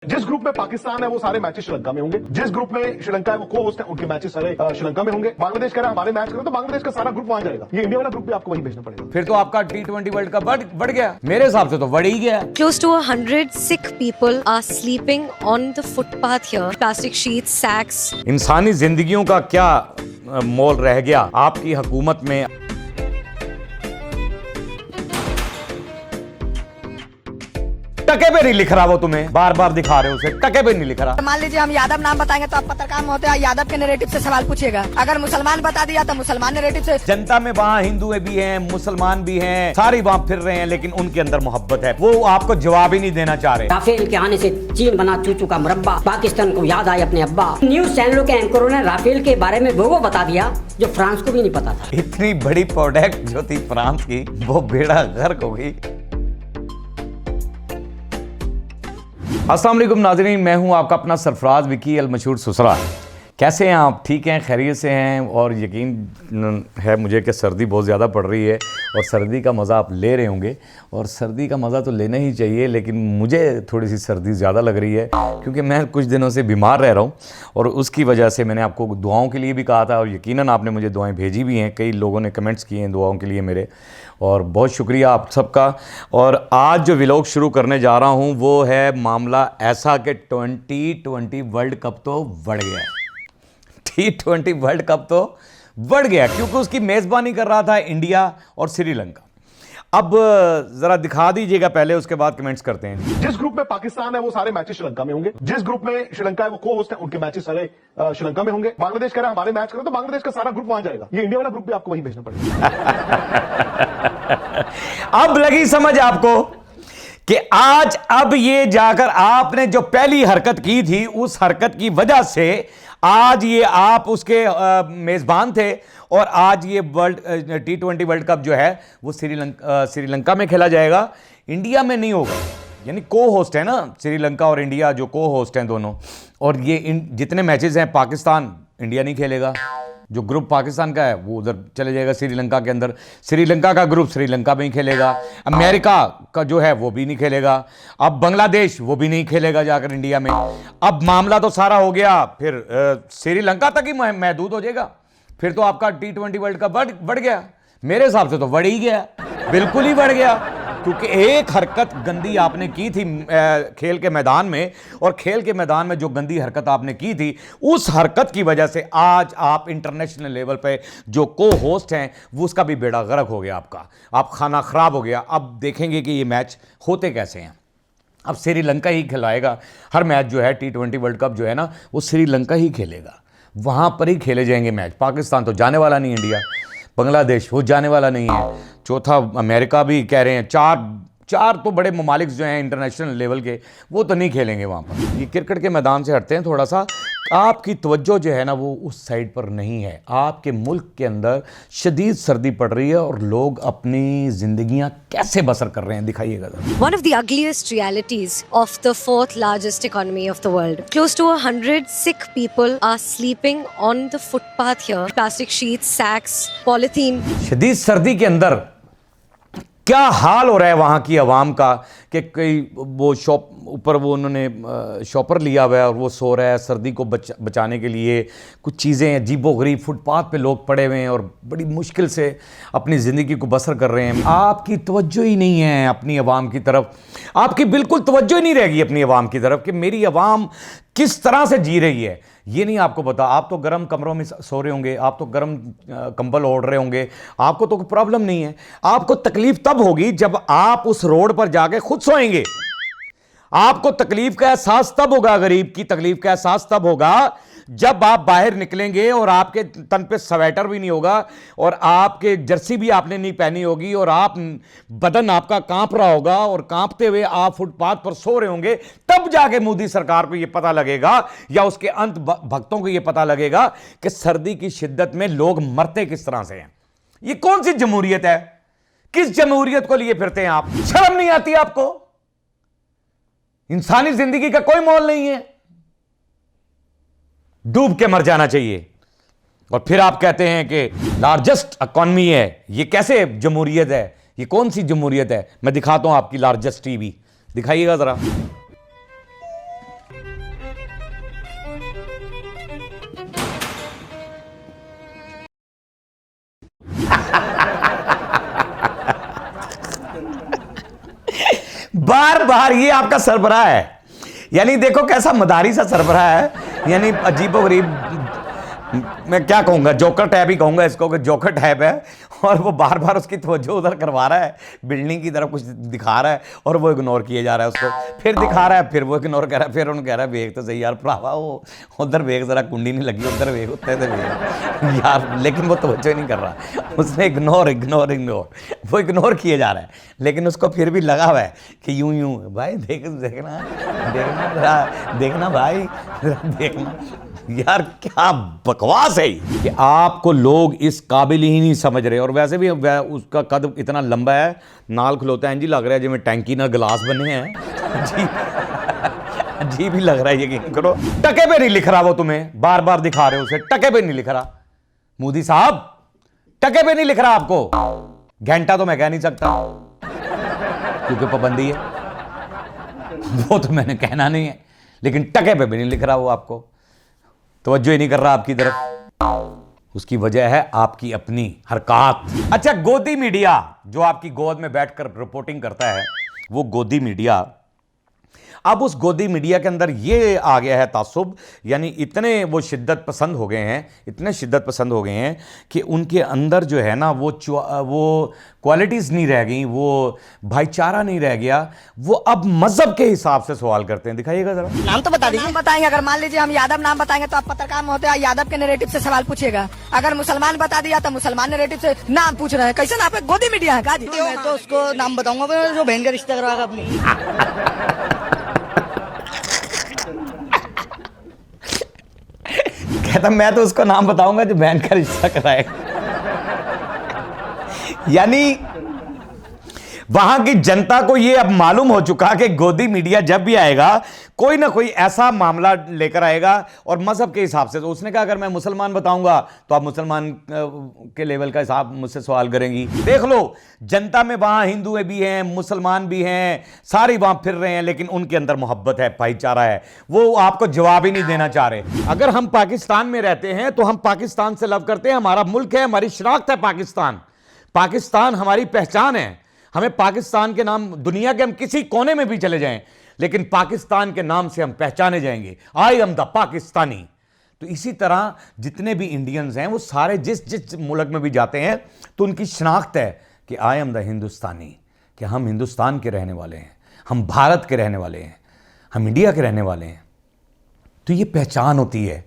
जिस ग्रुप में पाकिस्तान है वो सारे मैचेस श्रीलंका में होंगे। जिस ग्रुप में श्रीलंका है वो को होस्ट है, उनके मैचेस सारे श्रीलंका में होंगे। बांग्लादेश कह रहा है हमारे मैच करो तो बांग्लादेश का सारा ग्रुप वहां जाएगा। ये इंडिया वाला ग्रुप भी आपको वहीं भेजना पड़ेगा। फिर तो आपका T20 वर्ल्ड कप बढ़ गया। मेरे हिसाब से तो बढ़ ही गया। Close to 100 sick people are sleeping on the footpath here. Plastic sheets, sacks. इंसानी जिंदगियों का क्या मोल रह गया आपकी हुकूमत में। टके पे नहीं लिख रहा, वो तुम्हें बार बार दिखा रहे हो उसे, टके पे नहीं लिख रहा। मान लीजिए हम यादव नाम बताएंगे तो आप पत्रकार महोदय यादव के नैरेटिव से सवाल पूछिएगा। अगर मुसलमान बता दिया तो मुसलमान नैरेटिव से। जनता में वहाँ हिंदू भी हैं, मुसलमान भी हैं, सारी वहाँ फिर रहे हैं, लेकिन उनके अंदर मोहब्बत है। वो आपको जवाब ही नहीं देना चाह रहे। राफेल के आने से चीन बना चूचू का मुरब्बा, पाकिस्तान को याद आए अपने अब्बा। न्यूज चैनलों के एंकरों ने राफेल के बारे में वो बता दिया जो फ्रांस को भी नहीं पता था। इतनी बड़ी प्रोडक्ट जो थी फ्रांस की, वो बेड़ा गर्क हो गई। अस्सलाम वालेकुम नाज़रीन, मैं हूं आपका अपना सरफराज विकी अल मशहूर सुसरा। कैसे हैं आप? ठीक हैं, खैरियत से हैं? और यकीन है मुझे कि सर्दी बहुत ज़्यादा पड़ रही है और सर्दी का मज़ा आप ले रहे होंगे। और सर्दी का मज़ा तो लेना ही चाहिए, लेकिन मुझे थोड़ी सी सर्दी ज़्यादा लग रही है क्योंकि मैं कुछ दिनों से बीमार रह रहा हूँ। और उसकी वजह से मैंने आपको दुआओं के लिए भी कहा था और यकीनन आपने मुझे दुआएं भेजी भी हैं। कई लोगों ने कमेंट्स किए हैं दुआओं के लिए मेरे, और बहुत शुक्रिया आप सबका। और आज जो व्लॉग शुरू करने जा रहा हूँ वो है मामला ऐसा कि T20 वर्ल्ड कप तो बढ़ गया। T20 वर्ल्ड कप तो बढ़ गया क्योंकि उसकी मेज़बानी कर रहा था इंडिया और श्रीलंका। अब जरा दिखा दीजिएगा पहले, उसके बाद कमेंट्स करते हैं। जिस ग्रुप में पाकिस्तान है वो सारे मैचेस श्रीलंका में होंगे। जिस ग्रुप में श्रीलंका है वो को होस्ट है, उनके मैचेस सारे श्रीलंका में होंगे। बांग्लादेश कह रहा है हमारे मैच करो तो बांग्लादेश का सारा ग्रुप वहां जाएगा। ये इंडिया वाला ग्रुप भी आपको वहीं भेजना पड़ेगा। अब लगी समझ आपको कि आज अब ये जाकर आपने जो पहली हरकत की थी, उस हरकत की वजह से आज ये आप उसके मेज़बान थे और आज ये T20 वर्ल्ड कप जो है वो श्रीलंका में खेला जाएगा, इंडिया में नहीं होगा। यानी को होस्ट है ना, श्रीलंका और इंडिया जो को होस्ट हैं दोनों। और ये जितने मैचेस हैं पाकिस्तान, इंडिया नहीं खेलेगा। जो ग्रुप पाकिस्तान का है वो उधर चले जाएगा श्रीलंका के अंदर। श्रीलंका का ग्रुप श्रीलंका में ही खेलेगा। अमेरिका का जो है वो भी नहीं खेलेगा। अब बांग्लादेश वो भी नहीं खेलेगा जाकर इंडिया में। अब मामला तो सारा हो गया, फिर श्रीलंका तक ही महदूद हो जाएगा। फिर तो आपका T20 वर्ल्ड कप बढ़ गया। मेरे हिसाब से तो बढ़ ही गया, बिल्कुल ही बढ़ गया। क्योंकि एक हरकत गंदी आपने की थी खेल के मैदान में, और खेल के मैदान में जो गंदी हरकत आपने की थी, उस हरकत की वजह से आज आप इंटरनेशनल लेवल पे जो को होस्ट हैं वो उसका भी बेड़ा गर्क हो गया आपका। आप खाना खराब हो गया। अब देखेंगे कि ये मैच होते कैसे हैं। अब श्रीलंका ही खिलाएगा हर मैच जो है। T20 वर्ल्ड कप जो है ना वो श्रीलंका ही खेलेगा, वहाँ पर ही खेले जाएंगे मैच। पाकिस्तान तो जाने वाला नहीं, इंडिया बांग्लादेश वो जाने वाला नहीं है। चौथा अमेरिका भी कह रहे हैं। चार तो बड़े ममालिक जो हैं इंटरनेशनल लेवल के, वो तो नहीं खेलेंगे वहाँ पर। ये क्रिकेट के मैदान से हटते हैं थोड़ा सा। आपकी तवज्जो जो है ना वो उस साइड पर नहीं है। आपके मुल्क के अंदर शदीद सर्दी पड़ रही है और लोग अपनी जिंदगियां कैसे बसर कर रहे हैं, दिखाइएगा। One of the ugliest realities of the fourth largest economy of the world. Close to 100 sick people are sleeping on the footpath here. Plastic sheets, sacks, polythene. शदीद सर्दी के अंदर क्या हाल हो रहा है वहाँ की आवाम का कि कई वो शॉप ऊपर वो उन्होंने शॉपर लिया हुआ है और वो सो रहा है सर्दी को बचाने के लिए। कुछ चीज़ें अजीबोगरीब फुटपाथ पे लोग पड़े हुए हैं और बड़ी मुश्किल से अपनी ज़िंदगी को बसर कर रहे हैं। आपकी तवज्जो ही नहीं है अपनी आवाम की तरफ। आपकी बिल्कुल तवज्जो ही नहीं रहेगी अपनी आवाम की तरफ कि मेरी आवाम किस तरह से जी रही है, ये नहीं आपको पता। आप तो गर्म कमरों में सो रहे होंगे, आप तो गर्म कंबल ओढ़ रहे होंगे, आपको तो कोई प्रॉब्लम नहीं है। आपको तकलीफ तब होगी जब आप उस रोड पर जाके खुद सोएंगे। आपको तकलीफ का एहसास तब होगा, गरीब की तकलीफ का एहसास तब होगा जब आप बाहर निकलेंगे और आपके तन पे स्वेटर भी नहीं होगा और आपके जर्सी भी आपने नहीं पहनी होगी और आप बदन आपका कांप रहा होगा और कांपते हुए आप फुटपाथ पर सो रहे होंगे। तब जाके मोदी सरकार को यह पता लगेगा या उसके अंत भक्तों को यह पता लगेगा कि सर्दी की शिद्दत में लोग मरते किस तरह से हैं। ये कौन सी जमहूरियत है? किस जमहूरियत को लिए फिरते हैं आप? शर्म नहीं आती आपको? इंसानी जिंदगी का कोई मोल नहीं है, डूब के मर जाना चाहिए। और फिर आप कहते हैं कि लार्जेस्ट इकॉनमी है। ये कैसे जमहूरियत है? ये कौन सी जमहूरियत है? मैं दिखाता हूं आपकी लार्जेस्ट टीवी, दिखाइएगा जरा। बार बार ये आपका सरबराह है, यानी देखो कैसा मदारी सा सरबराह है, यानी अजीबोगरीब, मैं क्या कहूंगा, जोकर टाइप ही कहूंगा इसको, कि जोकर टाइप है। और वो बार बार उसकी तवज्जो उधर करवा रहा है, बिल्डिंग की तरफ कुछ दिखा रहा है और वो इग्नोर किए जा रहा है उसको, फिर दिखा रहा है, फिर वो इग्नोर कर रहा है, फिर उन्होंने कह रहा है वेख तो सही यार भरावा, वो उधर वेख जरा कुंडी नहीं लगी, उधर वेख, उत्ते तो वेख यार, लेकिन वो तवज्जो नहीं कर रहा, उसने इग्नोर इग्नोर इग्नोर, वो इग्नोर किए जा रहा है, लेकिन उसको फिर भी लगा हुआ है कि यूं यूं भाई देखना देखना देखना भाई देखना। यार क्या बकवास है कि आपको लोग इस काबिल ही नहीं समझ रहे। और वैसे भी उसका कद इतना लंबा है, नाल खलोता है, इंजी लग रहा है जिਵੇਂ टैंकी ना गिलास बने हैं, अजीब ही लग रहा है, यकीन करो। टके पे नहीं लिख रहा वो, तुम्हें बार बार दिखा रहे हो उसे, टके पे नहीं लिख रहा मोदी साहब, टके पे नहीं लिख रहा आपको। घंटा तो मैं कह नहीं सकता क्योंकि पाबंदी है, वो तो मैंने कहना नहीं है, लेकिन टके पे भी नहीं लिख रहा वो आपको, तवज्जो ही नहीं कर रहा आपकी तरफ। उसकी वजह है आपकी अपनी हरकत। अच्छा, गोदी मीडिया जो आपकी गोद में बैठकर रिपोर्टिंग करता है, वो गोदी मीडिया, अब उस गोदी मीडिया के अंदर ये आ गया है तासुब, यानी इतने वो शिद्दत पसंद हो गए हैं, इतने शिद्दत पसंद हो गए हैं कि उनके अंदर जो है ना वो क्वालिटीज़ नहीं रह गई, वो भाईचारा नहीं रह गया, वो अब मजहब के हिसाब से सवाल करते हैं। दिखाइएगा जरा, नाम तो बता दीजिए। नाम बताएंगे, अगर मान लीजिए हम यादव नाम बताएंगे तो आप पत्रकार महोदय यादव के नैरेटिव से सवाल पूछिएगा। अगर मुसलमान बता दिया तो मुसलमान नैरेटिव से नाम पूछ रहे हैं। कैसे ना, आप गोदी मीडिया है काजी? मैं तो उसको नाम बताऊंगा जो बहन का रिश्ता करवाएगा अपनी। कहता मैं तो उसको नाम बताऊंगा जो बहन का रिश्ता कराएगा। यानी वहां की जनता को यह अब मालूम हो चुका कि गोदी मीडिया जब भी आएगा कोई ना कोई ऐसा मामला लेकर आएगा और मजहब के हिसाब से। तो उसने कहा अगर मैं मुसलमान बताऊंगा तो आप मुसलमान के लेवल का हिसाब मुझसे सवाल करेंगी। देख लो, जनता में वहां हिंदू भी हैं, मुसलमान भी हैं, सारे वहां फिर रहे हैं, लेकिन उनके अंदर मोहब्बत है, भाईचारा है, वो आपको जवाब ही नहीं देना चाह रहे। अगर हम पाकिस्तान में रहते हैं तो हम पाकिस्तान से लव करते हैं, हमारा मुल्क है, हमारी शनाख्त है पाकिस्तान, पाकिस्तान हमारी पहचान है। हमें पाकिस्तान के नाम, दुनिया के हम किसी कोने में भी चले जाएं, लेकिन पाकिस्तान के नाम से हम पहचाने जाएंगे, आई एम द पाकिस्तानी। तो इसी तरह जितने भी इंडियंस हैं वो सारे जिस मुल्क में भी जाते हैं तो उनकी शनाख्त है कि आई एम द हिंदुस्तानी, कि हम हिंदुस्तान के रहने वाले हैं, हम भारत के रहने वाले हैं, हम इंडिया के रहने वाले हैं। तो ये पहचान होती है।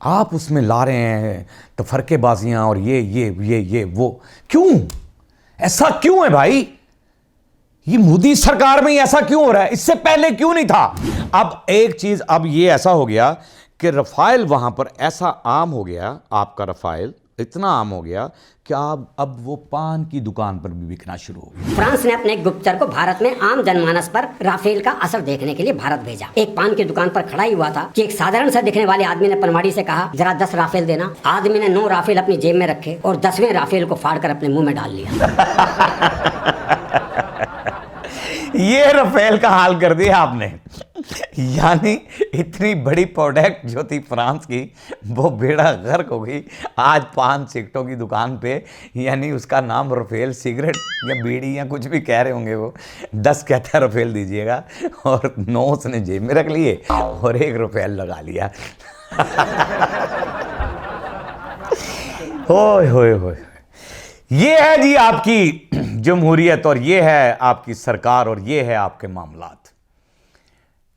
आप उसमें ला रहे हैं तफरकेबाजियां और ये वो, क्यों? ऐसा क्यों है भाई? ये मोदी सरकार में ही ऐसा क्यों हो रहा है? इससे पहले क्यों नहीं था? अब एक चीज, अब ये ऐसा हो गया कि रफाइल वहां पर ऐसा आम हो गया, आपका रफाइल इतना आम हो गया कि अब वो पान की दुकान पर भी बिकना शुरू हो गया। फ्रांस ने अपने एक गुप्तचर को भारत में आम जनमानस पर राफेल का असर देखने के लिए भारत भेजा। एक पान की दुकान पर खड़ा ही हुआ था कि एक साधारण सा दिखने वाले आदमी ने पनवाड़ी से कहा जरा 10 राफेल देना। आदमी ने 9 राफेल अपनी जेब में रखे और 10वें राफेल को फाड़ कर अपने मुंह में डाल लिया। ये रफेल का हाल कर दिया आपने। यानी इतनी बड़ी प्रोडक्ट जो थी फ्रांस की, वो बेड़ा गर्क हो गई आज पान सिगरेटों की दुकान पे। यानी उसका नाम रफेल सिगरेट या बीड़ी या कुछ भी कह रहे होंगे वो, 10 कहता है रफेल दीजिएगा और 9 उसने जेब में रख लिए और 1 रफेल लगा लिया। होय होय होय, ये है जी आपकी जमहूरियत और ये है आपकी सरकार और ये है आपके मामलात।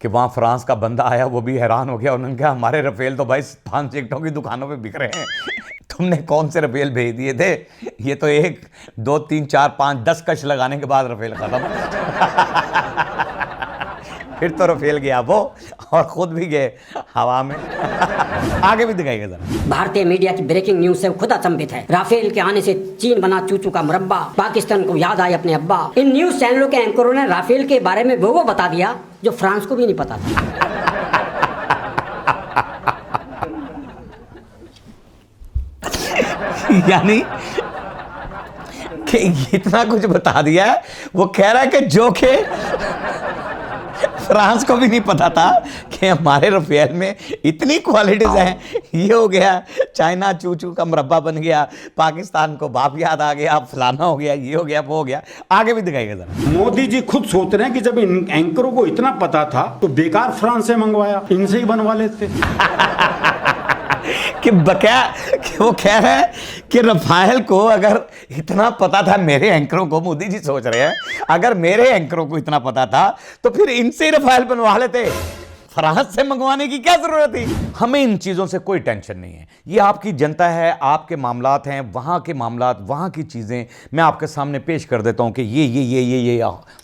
कि वहां फ्रांस का बंदा आया, वो भी हैरान हो गया। उन्होंने कहा हमारे रफेल तो भाई पान सिगरेटों की दुकानों पे बिक रहे हैं, तुमने कौन से रफेल भेज दिए थे? ये तो 1 2 3 4 5 10 कश लगाने के बाद रफेल खत्म। फिर तो रफेल गया वो और खुद भी गए हवा में। आगे भी दिखाइएगा जरा। भारतीय मीडिया की ब्रेकिंग न्यूज से खुद अचंभित है। राफेल के आने से चीन बना चूचू का मुरब्बा, पाकिस्तान को याद आए अपने अब्बा। इन न्यूज चैनलों के एंकरों ने राफेल के बारे में वो बता दिया जो फ्रांस को भी नहीं पता था। यानी कि इतना कुछ बता दिया है। वो कह रहा है कि जो के फ्रांस को भी नहीं पता था कि कि हमारे राफेल में इतनी क्वालिटीज हैं, ये हो गया चाइना चूचू का मुरब्बा बन गया, पाकिस्तान को बाप याद आ गया, फलाना हो गया, ये हो गया, वो हो गया। आगे भी दिखाइएगा जरा। मोदी जी खुद सोच रहे हैं कि जब इन एंकरों को इतना पता था तो बेकार फ्रांस से मंगवाया, इनसे ही बनवा लेते। कि वो कह रहे हैं कि रफाल को अगर इतना पता था, मेरे एंकरों को, मोदी जी सोच रहे हैं अगर मेरे एंकरों को इतना पता था तो फिर इनसे ही रफाल बनवा लेते, फ्रांस से मंगवाने की क्या जरूरत थी। हमें इन चीजों से कोई टेंशन नहीं है, ये आपकी जनता है, आपके मामलात हैं, वहां के मामलात, वहां की चीजें मैं आपके सामने पेश कर देता हूं कि ये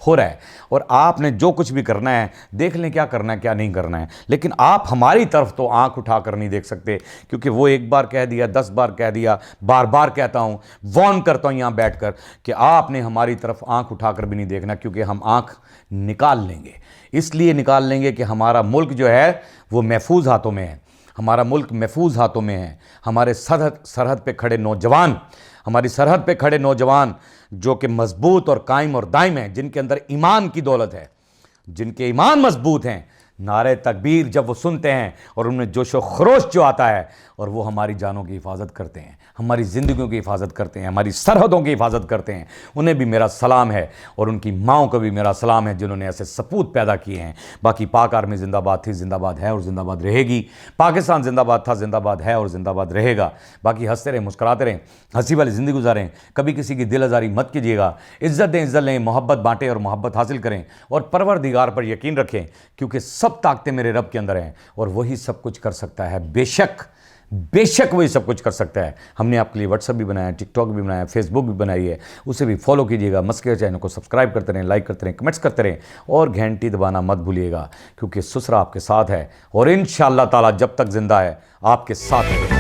हो रहा है, और आपने जो कुछ भी करना है देख लें, क्या करना है क्या नहीं करना है। लेकिन आप हमारी तरफ तो आंख उठाकर नहीं देख सकते, क्योंकि वो एक बार कह दिया, 10 बार कह दिया, बार बार कहता हूं, वार्न करता हूं यहां बैठकर कि आपने हमारी तरफ आंख उठाकर भी नहीं देखना, क्योंकि हम आंख निकाल लेंगे। इसलिए निकाल लेंगे कि हमारा मुल्क जो है वो महफूज हाथों में है, हमारा मुल्क महफूज हाथों में है। हमारे सरहद पे खड़े नौजवान, हमारी सरहद पे खड़े नौजवान जो कि मजबूत और कायम और दायम हैं, जिनके अंदर ईमान की दौलत है, जिनके ईमान मजबूत हैं, नारे तकबीर जब वो सुनते हैं और उनमें जोशो खरोश जो आता है, और वो हमारी जानों की हिफाजत करते हैं, हमारी ज़िंदगियों की हिफाजत करते हैं, हमारी सरहदों की हिफाजत करते हैं, उन्हें भी मेरा सलाम है, और उनकी माओं को भी मेरा सलाम है जिन्होंने ऐसे सपूत पैदा किए हैं। बाकी पाक आर्मी जिंदाबाद थी, जिंदाबाद है और जिंदाबाद रहेगी। पाकिस्तान जिंदाबाद था, जिंदाबाद है और जिंदाबाद रहेगा। बाकी हंसते रहें, मुस्कुराते रहें, हंसी वाली ज़िंदगी गुजारें, कभी किसी की दिल आज़ारी मत कीजिएगा, इज़्ज़त दें, इज़्ज़त लें, मोहब्बत बांटें और मोहब्बत हासिल करें, और परवरदिगार पर यकीन रखें, क्योंकि सब ताकतें मेरे रब के अंदर हैं और वही सब कुछ कर सकता है। बेशक वही सब कुछ कर सकता है। हमने आपके लिए व्हाट्सएप भी बनाया, टिकटॉक भी बनाया, फेसबुक भी बनाई है, उसे भी फॉलो कीजिएगा। मस्के चैनल को सब्सक्राइब करते रहें, लाइक करते रहें, कमेंट्स करते रहें, और घंटी दबाना मत भूलिएगा, क्योंकि सुसरा आपके साथ है और इंशाअल्लाह ताला जब तक जिंदा है आपके साथ है।